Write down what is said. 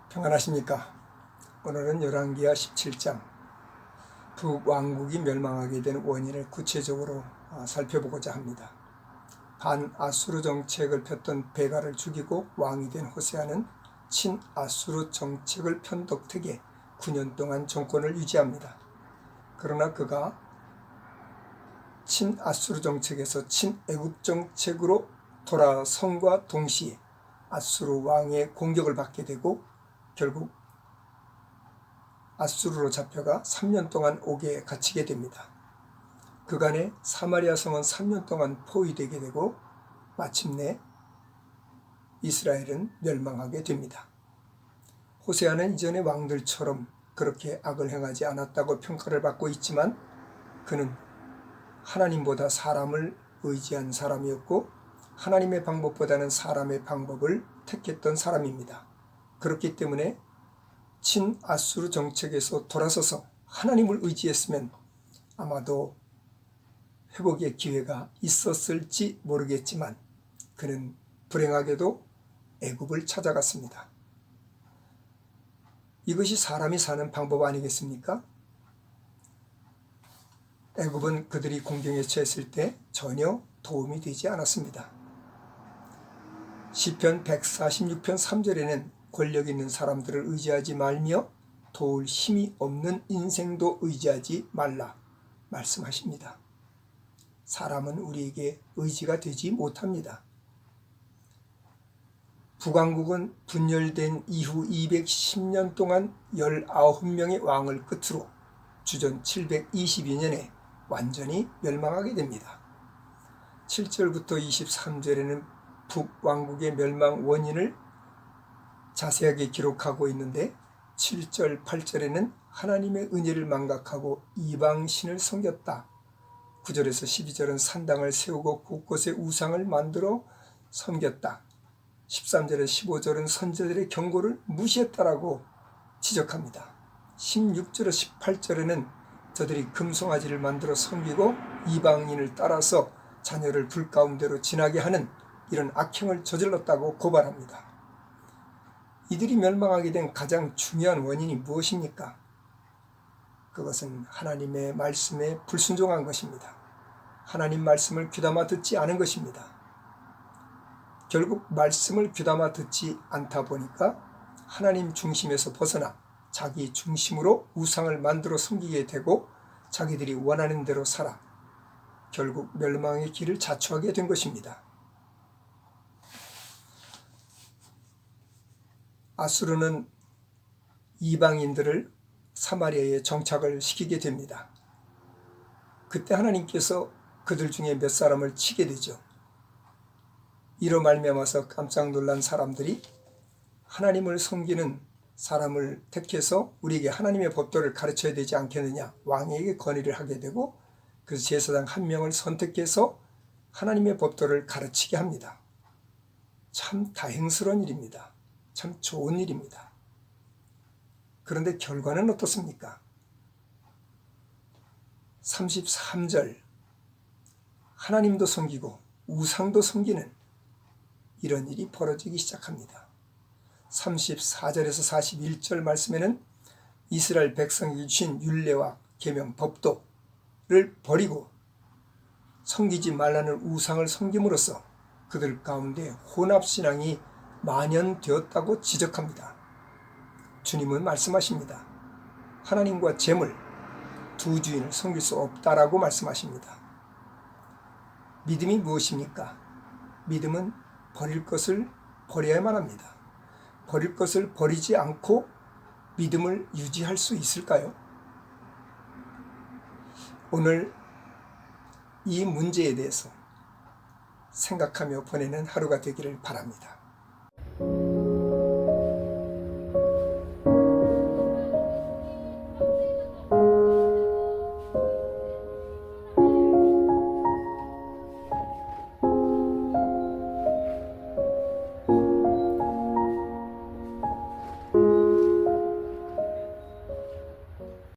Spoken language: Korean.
평안하십니까? 오늘은 열왕기하 17장 북왕국이 멸망하게 된 원인을 구체적으로 살펴보고자 합니다. 반아수르 정책을 폈던 베가를 죽이고 왕이 된 호세아는 친아수르 정책을 편 덕택에 9년 동안 정권을 유지합니다. 그러나 그가 친아수르 정책에서 친애굽 정책으로 돌아선과 동시에 아수르 왕의 공격을 받게 되고 결국 아수르로 잡혀가 3년 동안 옥에 갇히게 됩니다. 그간에 사마리아 성은 3년 동안 포위되게 되고 마침내 이스라엘은 멸망하게 됩니다. 호세아는 이전의 왕들처럼 그렇게 악을 행하지 않았다고 평가를 받고 있지만 그는 하나님보다 사람을 의지한 사람이었고 하나님의 방법보다는 사람의 방법을 택했던 사람입니다. 그렇기 때문에 친아수르 정책에서 돌아서서 하나님을 의지했으면 아마도 회복의 기회가 있었을지 모르겠지만 그는 불행하게도 애굽을 찾아갔습니다. 이것이 사람이 사는 방법 아니겠습니까? 애굽은 그들이 공경에 처했을 때 전혀 도움이 되지 않았습니다. 시편 146편 3절에는 권력 있는 사람들을 의지하지 말며 도울 힘이 없는 인생도 의지하지 말라 말씀하십니다. 사람은 우리에게 의지가 되지 못합니다. 북왕국은 분열된 이후 210년 동안 19명의 왕을 끝으로 주전 722년에 완전히 멸망하게 됩니다. 7절부터 23절에는 북왕국의 멸망 원인을 자세하게 기록하고 있는데 7절, 8절에는 하나님의 은혜를 망각하고 이방신을 섬겼다. 9절에서 12절은 산당을 세우고 곳곳에 우상을 만들어 섬겼다. 13절에 15절은 선지자들의 경고를 무시했다라고 지적합니다. 16절에서 18절에는 저들이 금송아지를 만들어 섬기고 이방인을 따라서 자녀를 불 가운데로 지나게 하는 이런 악행을 저질렀다고 고발합니다. 이들이 멸망하게 된 가장 중요한 원인이 무엇입니까? 그것은 하나님의 말씀에 불순종한 것입니다. 하나님 말씀을 귀담아 듣지 않은 것입니다. 결국 말씀을 귀담아 듣지 않다 보니까 하나님 중심에서 벗어나 자기 중심으로 우상을 만들어 섬기게 되고 자기들이 원하는 대로 살아 결국 멸망의 길을 자초하게 된 것입니다. 아수르는 이방인들을 사마리아에 정착을 시키게 됩니다. 그때 하나님께서 그들 중에 몇 사람을 치게 되죠. 이로 말미암아서 깜짝 놀란 사람들이 하나님을 섬기는 사람을 택해서 우리에게 하나님의 법도를 가르쳐야 되지 않겠느냐 왕에게 건의를 하게 되고 그래서 제사장 한 명을 선택해서 하나님의 법도를 가르치게 합니다. 참 다행스러운 일입니다. 참 좋은 일입니다. 그런데 결과는 어떻습니까? 33절 하나님도 섬기고 우상도 섬기는 이런 일이 벌어지기 시작합니다. 34절에서 41절 말씀에는 이스라엘 백성이 주신 율례와 계명 법도를 버리고 섬기지 말라는 우상을 섬김으로써 그들 가운데 혼합신앙이 만연되었다고 지적합니다. 주님은 말씀하십니다. 하나님과 재물, 두 주인을 섬길 수 없다라고 말씀하십니다. 믿음이 무엇입니까? 믿음은 버릴 것을 버려야만 합니다. 버릴 것을 버리지 않고 믿음을 유지할 수 있을까요? 오늘 이 문제에 대해서 생각하며 보내는 하루가 되기를 바랍니다.